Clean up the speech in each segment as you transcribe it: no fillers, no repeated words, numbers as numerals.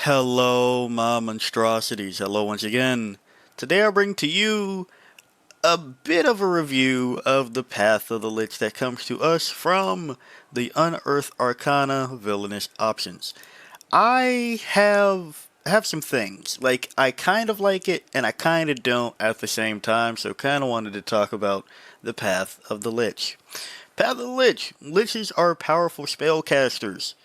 Hello, my monstrosities. Hello once again. Today I bring to you a bit of a review of the Path of the Lich that comes to us from the Unearthed Arcana Villainous Options. I have some things. Like, I kind of like it and I kind of don't at the same time, so kind of wanted to talk about the Path of the Lich. Path of the Lich. Liches are powerful spellcasters.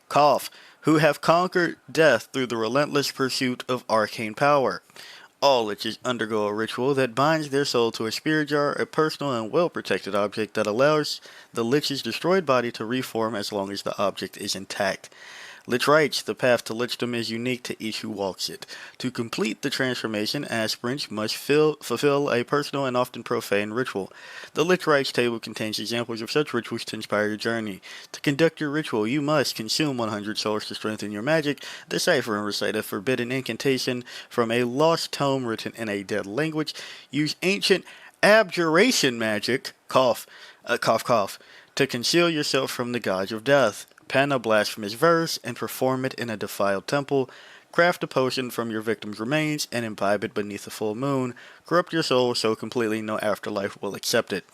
Cough, who have conquered death through the relentless pursuit of arcane power. All liches undergo a ritual that binds their soul to a spirit jar, a personal and well protected object that allows the lich's destroyed body to reform as long as the object is intact. Lich writes, the path to lichdom is unique to each who walks it. To complete the transformation, aspirants must fulfill a personal and often profane ritual. The Lich Rites table contains examples of such rituals to inspire your journey. To conduct your ritual, you must consume 100 souls to strengthen your magic, decipher and recite a forbidden incantation from a lost tome written in a dead language, use ancient abjuration magic, cough, to conceal yourself from the gods of death. Pen a blasphemous verse and perform it in a defiled temple. Craft a potion from your victim's remains and imbibe it beneath a full moon. Corrupt your soul so completely no afterlife will accept it.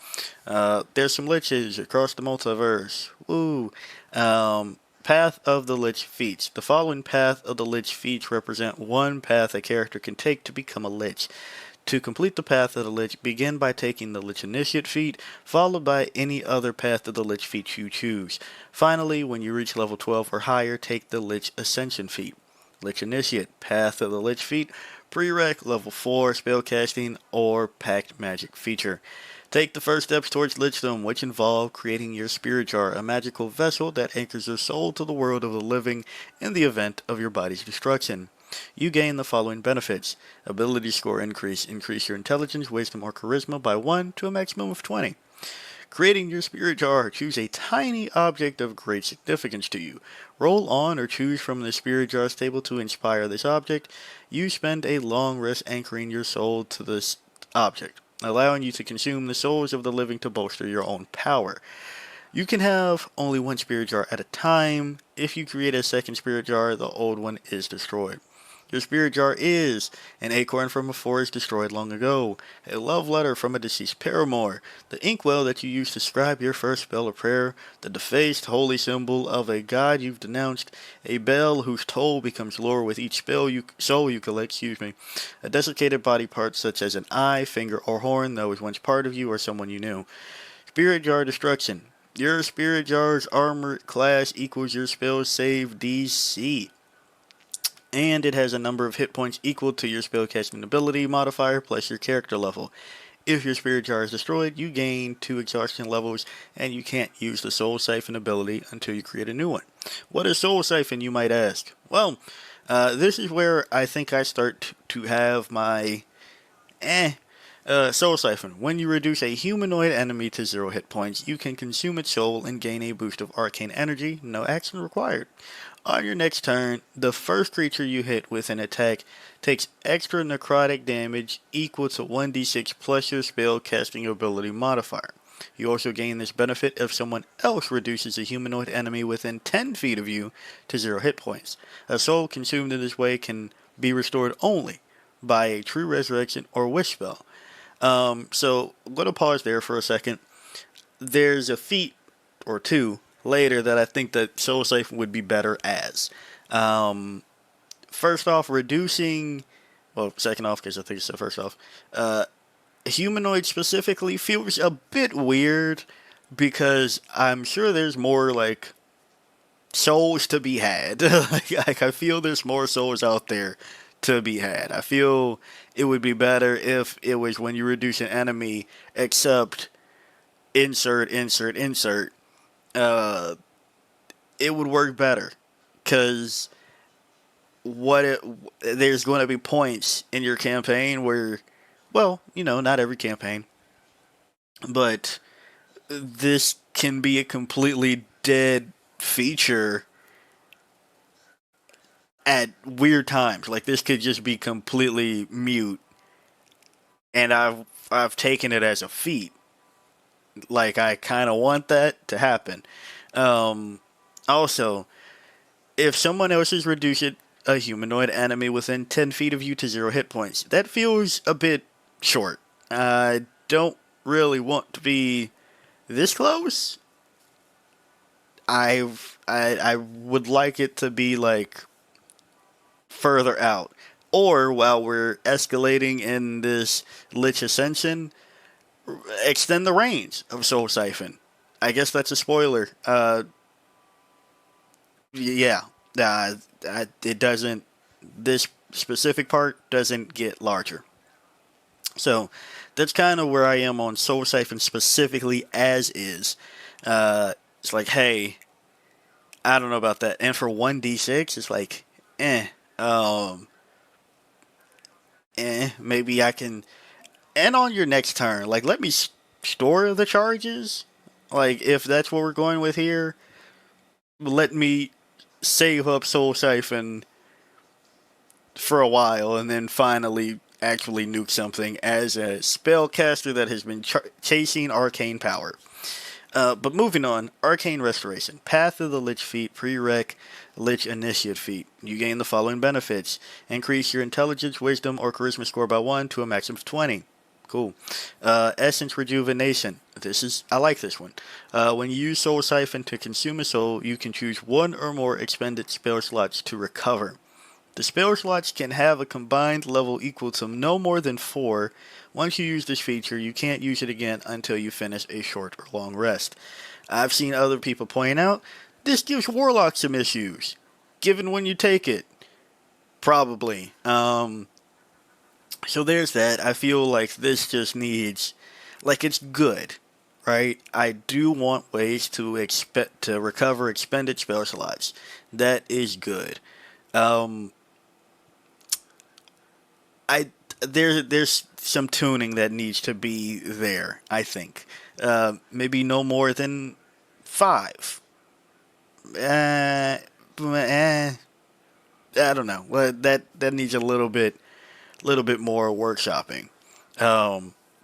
There's some liches across the multiverse. Woo! Path of the Lich feats. The following Path of the Lich feats represent one path a character can take to become a Lich. To complete the Path of the Lich, begin by taking the Lich Initiate feat, followed by any other Path of the Lich feat you choose. Finally, when you reach level 12 or higher, take the Lich Ascension feat. Lich Initiate, Path of the Lich feat, Prereq, level 4, spellcasting, or Pact Magic feature. Take the first steps towards Lichdom, which involve creating your Spirit Jar, a magical vessel that anchors your soul to the world of the living in the event of your body's destruction. You gain the following benefits. Ability score increase. Increase your intelligence, wisdom, or charisma by 1 to a maximum of 20. Creating your spirit jar. Choose a tiny object of great significance to you. Roll on or choose from the spirit jar's table to inspire this object. You spend a long rest anchoring your soul to this object, allowing you to consume the souls of the living to bolster your own power. You can have only one spirit jar at a time. If you create a second spirit jar, the old one is destroyed. Your spirit jar is an acorn from a forest destroyed long ago, a love letter from a deceased paramour, the inkwell that you used to scribe your first spell or prayer, the defaced holy symbol of a god you've denounced, a bell whose toll becomes lower with each soul you collect, a desiccated body part such as an eye, finger, or horn that was once part of you or someone you knew. Spirit jar destruction. Your spirit jar's armor class equals your spell save DC, and it has a number of hit points equal to your spellcasting ability modifier plus your character level. If your spirit jar is destroyed, you gain 2 exhaustion levels, and you can't use the soul siphon ability until you create a new one. What is soul siphon, you might ask? Well, this is where I think I start to have my soul siphon. When you reduce a humanoid enemy to 0 hit points, you can consume its soul and gain a boost of arcane energy, no action required. On your next turn, the first creature you hit with an attack takes extra necrotic damage equal to 1d6 plus your spell casting ability modifier. You also gain this benefit if someone else reduces a humanoid enemy within 10 feet of you to 0 hit points. A soul consumed in this way can be restored only by a true resurrection or wish spell. So I'm going to pause there for a second. There's a feat or two later that I think that Soul Siphon would be better as. First off, second off, because I think it's the first off, humanoid specifically feels a bit weird because I'm sure there's more like souls to be had. like I feel there's more souls out there to be had. I feel it would be better if it was when you reduce an enemy, except insert. Uh, it would work better because there's going to be points in your campaign where, well, not every campaign, but this can be a completely dead feature at weird times. Like this could just be completely mute, and I've taken it as a feat. Like I kind of want that to happen. Also, if someone else is a humanoid enemy within 10 feet of you to 0 hit points. That feels a bit short. I don't really want to be this close. I would like it to be like further out. Or while we're escalating in this Lich Ascension, extend the range of Soul Siphon. I guess that's a spoiler. Yeah, it doesn't. This specific part doesn't get larger. So that's kind of where I am on Soul Siphon specifically as is. It's like, hey, I don't know about that. And for 1d6, it's like, eh, um, maybe I can. And on your next turn, like, let me store the charges. Like, if that's what we're going with here, let me save up Soul Siphon for a while and then finally actually nuke something as a spellcaster that has been chasing arcane power. But moving on, Arcane Restoration. Path of the Lich feat, prereq Lich Initiate feat. You gain the following benefits. Increase your Intelligence, Wisdom, or Charisma score by 1 to a maximum of 20. Cool. Essence Rejuvenation. I like this one. When you use Soul Siphon to consume a soul, you can choose one or more expended spell slots to recover. The spell slots can have a combined level equal to no more than 4. Once you use this feature, you can't use it again until you finish a short or long rest. I've seen other people point out, this gives Warlock some issues, given when you take it. Probably. So there's that. I feel like this just needs, like, it's good, right? I do want ways to recover expended spell slots. That is good. I there's some tuning that needs to be there. I think maybe no more than 5. I don't know. Well, that needs a little bit more workshopping.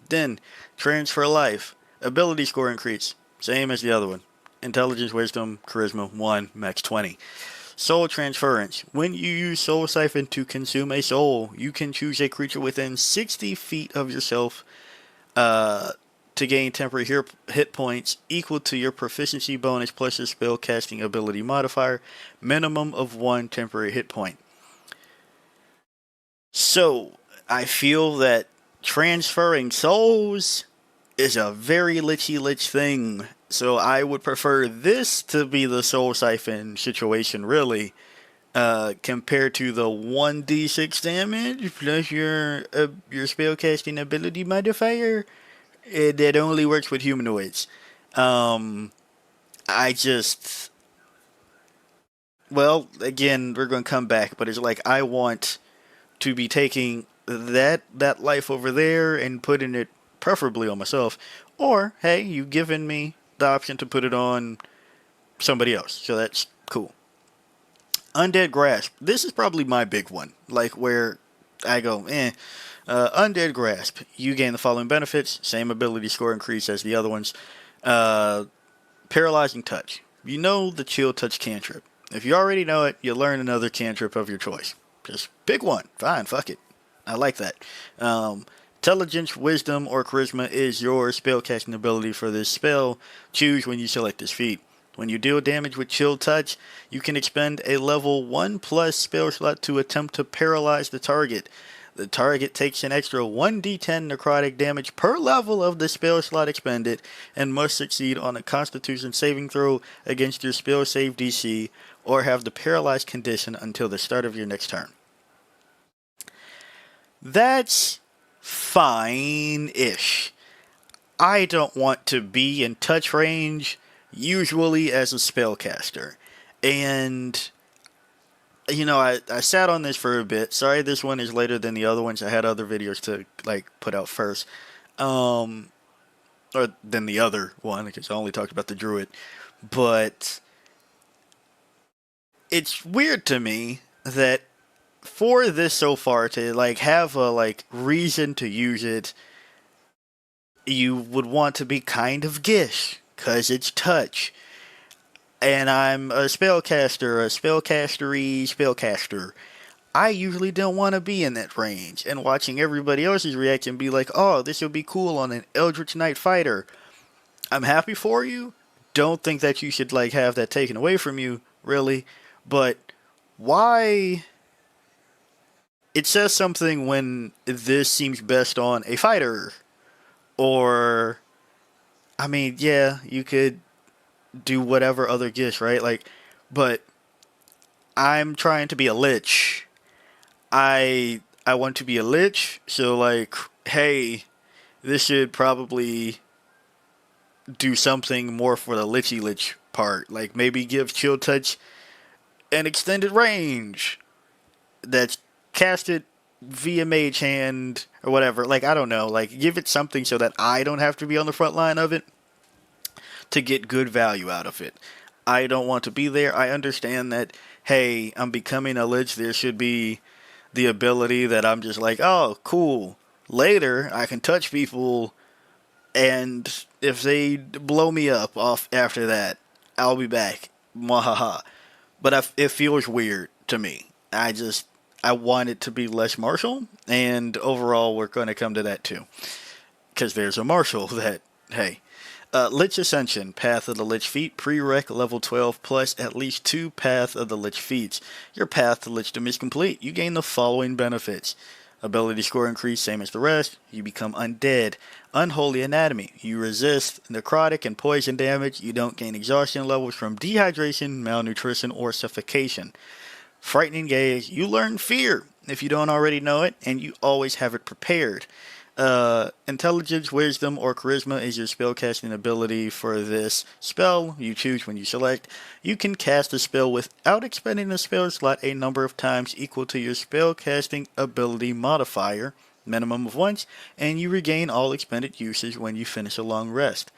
Then transfer life, ability score increase, same as the other one. Intelligence, wisdom, charisma 1, max 20. Soul Transference. When you use Soul Siphon to consume a soul, you can choose a creature within 60 feet of yourself to gain temporary hit points equal to your proficiency bonus plus your spell casting ability modifier, minimum of 1 temporary hit point. So, I feel that transferring souls is a very lich thing. So I would prefer this to be the Soul Siphon situation, really, compared to the 1d6 damage plus your spellcasting ability modifier. That only works with humanoids. I just, well, again, we're going to come back, but it's like I want to be taking that life over there and putting it preferably on myself, or hey, you've given me the option to put it on somebody else, so that's cool. Undead Grasp. This is probably my big one, like where I go, Undead Grasp. You gain the following benefits, same ability score increase as the other ones. Paralyzing Touch. You know the Chill Touch cantrip. If you already know it, you learn another cantrip of your choice. Just pick one. Fine, fuck it. I like that. Intelligence, Wisdom, or Charisma is your spellcasting ability for this spell. Choose when you select this feat. When you deal damage with Chill Touch, you can expend a level 1 plus spell slot to attempt to paralyze the target. The target takes an extra 1d10 necrotic damage per level of the spell slot expended and must succeed on a Constitution saving throw against your spell save DC or have the paralyzed condition until the start of your next turn. That's fine-ish. I don't want to be in touch range, usually as a spellcaster. And, you know, I sat on this for a bit. Sorry this one is later than the other ones. I had other videos to, like, put out first. Or than the other one, because I only talked about the druid. But it's weird to me that for this so far to, like, have a, like, reason to use it, you would want to be kind of gish, because it's touch. and I'm a spellcaster, I usually don't want to be in that range. And watching everybody else's reaction be like, oh, this would be cool on an Eldritch Knight fighter. I'm happy for you. Don't think that you should like have that taken away from you, really. But why? It says something when this seems best on a fighter. Or, I mean, yeah, you could do whatever other gifts, right? Like, but I'm trying to be a lich. I want to be a lich, so like, hey, this should probably do something more for the lichy lich part. Like maybe give chill touch an extended range that's casted via mage hand or whatever. Like I don't know. Like give it something so that I don't have to be on the front line of it to get good value out of it. I don't want to be there. I understand that, hey, I'm becoming a lich. There should be the ability that I'm just like, oh, cool. Later, I can touch people, and if they blow me up off after that, I'll be back. Mwahaha. But it feels weird to me. I want it to be less martial, and overall, we're going to come to that too. Because there's a martial that, hey, Lich Ascension, Path of the Lich Feat, prereq level 12 plus at least 2 Path of the Lich Feats. Your Path to Lichdom is complete. You gain the following benefits. Ability score increase, same as the rest. You become undead. Unholy Anatomy. You resist necrotic and poison damage. You don't gain exhaustion levels from dehydration, malnutrition, or suffocation. Frightening Gaze. You learn Fear if you don't already know it, and you always have it prepared. Intelligence, Wisdom, or Charisma is your spellcasting ability for this spell. You choose when you select. You can cast a spell without expending a spell slot a number of times equal to your spellcasting ability modifier, minimum of once, and you regain all expended uses when you finish a long rest.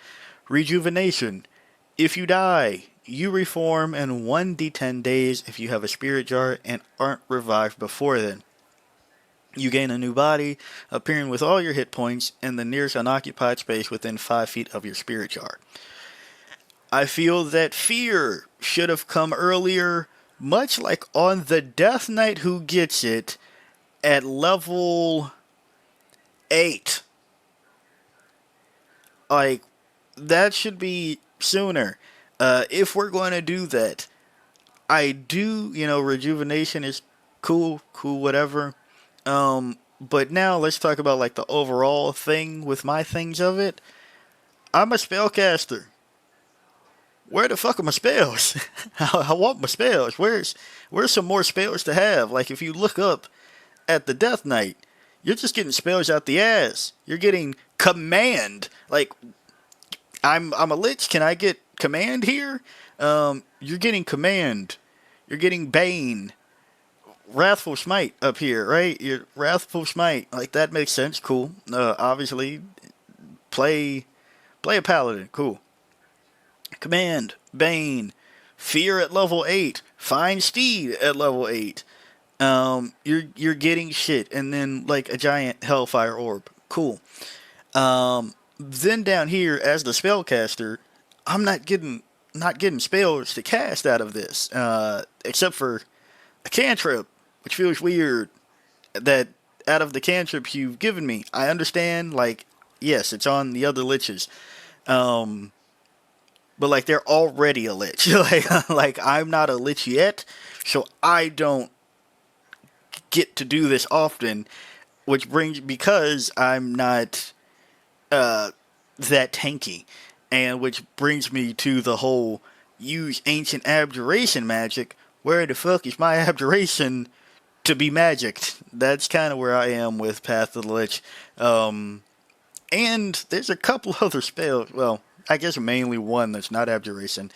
Rejuvenation. If you die, you reform in 1d10 days if you have a spirit jar and aren't revived before then. You gain a new body, appearing with all your hit points in the nearest unoccupied space within 5 feet of your spirit jar. I feel that Fear should have come earlier, much like on the Death Knight who gets it at level 8. Like, that should be sooner. If we're going to do that, I do, rejuvenation is cool, whatever. But now let's talk about like the overall thing with my things of it. I'm a spellcaster. Where the fuck are my spells? I want my spells. Where's some more spells to have? Like if you look up at the Death Knight, you're just getting spells out the ass. You're getting command. Like I'm a lich. Can I get command here? You're getting command. You're getting bane. Wrathful Smite up here, right? Your Wrathful Smite, like that makes sense. Cool. Obviously, play a paladin. Cool. Command, Bane, Fear at level 8, Find Steed at level 8. You're getting shit, and then like a giant Hellfire Orb. Cool. Then down here as the spellcaster, I'm not getting spells to cast out of this, except for a cantrip, which feels weird that out of the cantrips you've given me, I understand, like, yes, it's on the other liches. But, like, they're already a lich. like, I'm not a lich yet, so I don't get to do this often, because I'm not, that tanky. And which brings me to the whole use ancient abjuration magic. Where the fuck is my abjuration to be magicked? That's kind of where I am with Path of the Lich. And there's a couple other spells, well, I guess mainly one that's not abjuration,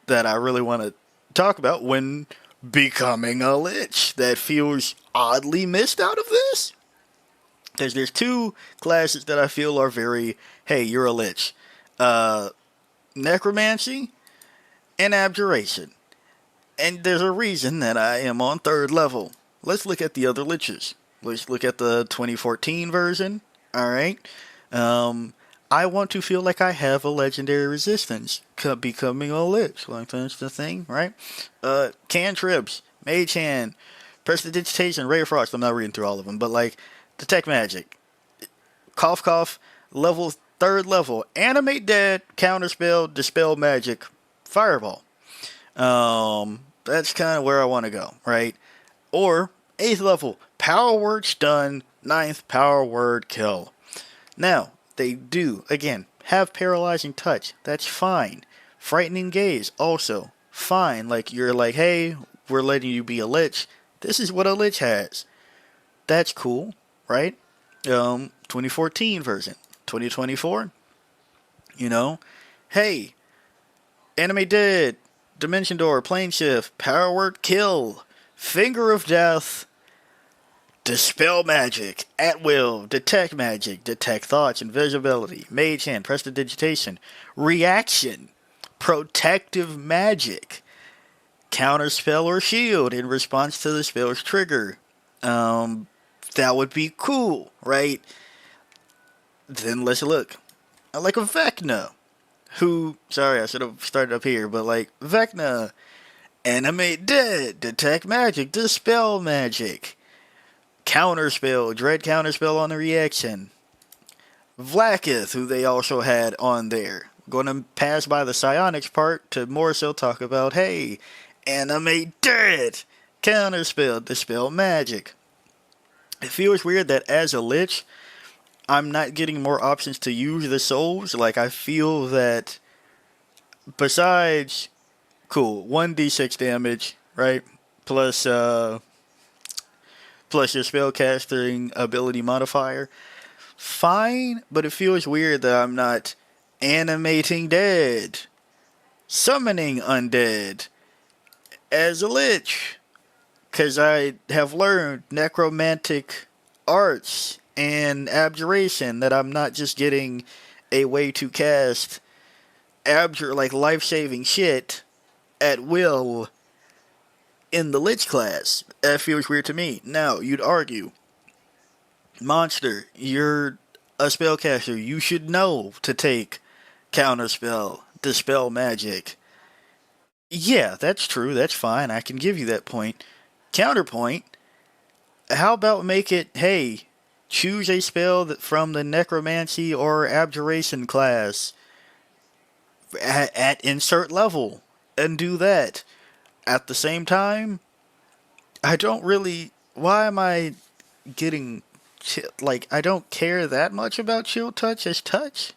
that I really want to talk about when becoming a lich that feels oddly missed out of this. Because there's 2 classes that I feel are very, hey, you're a lich. Necromancy and abjuration. And there's a reason that I am on 3rd level. Let's look at the other liches. Let's look at the 2014 version. Alright. I want to feel like I have a legendary resistance becoming a lich. Like that's the thing, right? Cantrips, Mage Hand, Prestidigitation, Ray of Frost. I'm not reading through all of them, but like Detect Magic, Cough Cough, level third level, Animate Dead, Counterspell, Dispel Magic, Fireball. That's kind of where I want to go, right? Or 8th level, Power Word Stun, ninth Power Word Kill. Now, they do, again, have Paralyzing Touch. That's fine. Frightening Gaze, also fine. Like, you're like, hey, we're letting you be a Lich. This is what a Lich has. That's cool, right? 2014 version. 2024, you know? Hey, Anime Dead, Dimension Door, Plane Shift, Power Word Kill, Finger of Death, Dispel Magic, At Will, Detect Magic, Detect Thoughts, Invisibility, Mage Hand, Prestidigitation, Reaction, Protective Magic, Counter Spell or Shield in response to the spell's trigger. That would be cool, right? Then let's look. I like a Vecna, who, sorry, I should have started up here, but like, Vecna, Animate Dead, Detect Magic, Dispel Magic, Counterspell, Dread Counterspell on the reaction. Vlaakith, who they also had on there. Going to pass by the psionics part to more so talk about, hey, Animate Dead, Counterspell, Dispel Magic. It feels weird that as a Lich, I'm not getting more options to use the souls. Like, I feel that besides, cool, 1d6 damage, right? Plus, plus your spellcasting ability modifier. Fine, but it feels weird that I'm not animating dead, summoning undead as a lich, because I have learned necromantic arts and abjuration, that I'm not just getting a way to cast like life-saving shit at will in the lich class. That feels weird to me. Now, you'd argue, monster, you're a spellcaster. You should know to take counterspell, dispel magic. Yeah, that's true. That's fine. I can give you that point. Counterpoint, how about make it, hey, choose a spell that from the necromancy or abjuration class at insert level and do that. At the same time, I don't really. Why am I getting. Like, I don't care that much about chill touch as touch,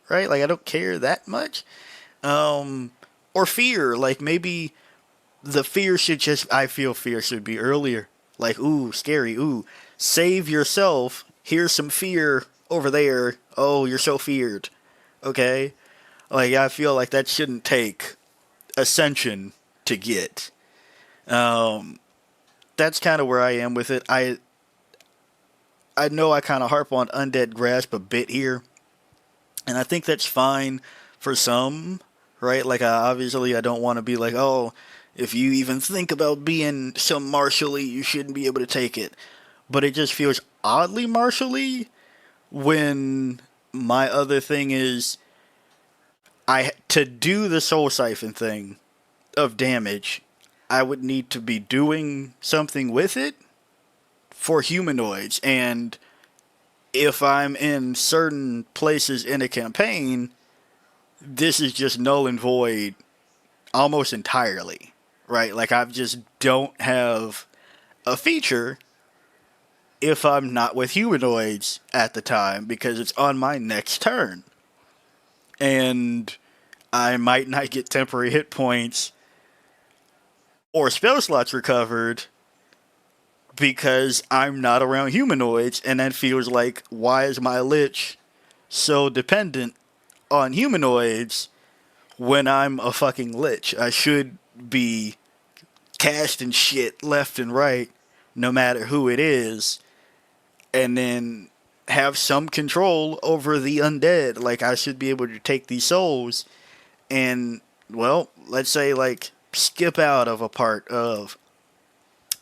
right? Like, I don't care that much. Or fear. Like, maybe the fear should just. I feel fear should be earlier. Like, ooh, scary, ooh. Save yourself. Here's some fear over there. Oh, you're so feared. Okay? Like, I feel like that shouldn't take Ascension to get. That's kind of where I am with it. I know I kind of harp on Undead Grasp a bit here, and I think that's fine for some, right? Like, obviously, I don't want to be like, oh, if you even think about being some martially, you shouldn't be able to take it. But it just feels oddly martially when my other thing is, to do the Soul Siphon thing of damage, I would need to be doing something with it for humanoids. And if I'm in certain places in a campaign, this is just null and void almost entirely, right? Like, I just don't have a feature if I'm not with humanoids at the time because it's on my next turn. And I might not get temporary hit points or spell slots recovered because I'm not around humanoids, and that feels like, why is my lich so dependent on humanoids when I'm a fucking lich? I should be casting shit left and right, no matter who it is, and then have some control over the undead. Like, I should be able to take these souls and, well, let's say, like, skip out of a part of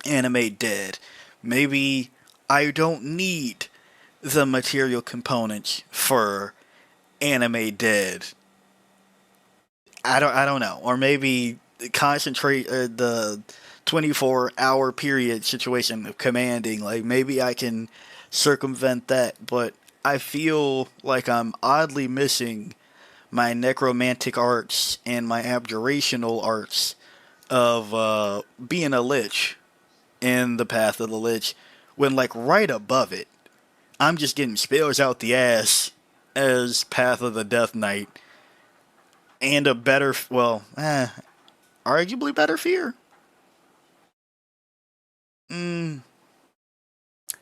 Animate Dead. Maybe I don't need the material components for anime dead. I don't know, or maybe concentrate the 24-hour period situation of commanding. Like maybe I can circumvent that, but I feel like I'm oddly missing my necromantic arts and my abjurational arts of being a lich in the path of the lich, when like right above it I'm just getting spells out the ass as path of the death knight, and a better, well, arguably better fear. mm,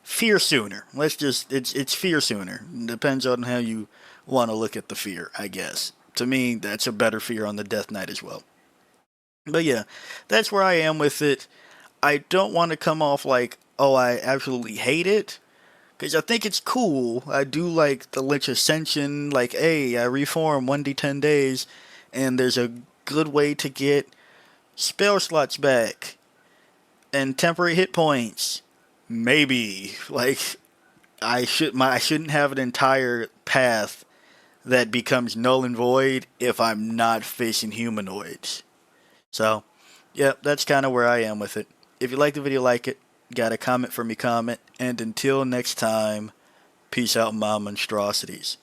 Fear sooner. Let's just, it's fear sooner. Depends on how you want to look at the fear, I guess. To me, that's a better fear on the death knight as well. But yeah, that's where I am with it. I don't want to come off like, oh, I absolutely hate it, because I think it's cool. I do like the Lich Ascension, like, hey, I reform 1d10 days, and there's a good way to get spell slots back and temporary hit points. Maybe. Like, I shouldn't have an entire path that becomes null and void if I'm not facing humanoids. So, yeah, that's kind of where I am with it. If you like the video, like it. Got a comment for me, comment. And until next time, peace out, my monstrosities.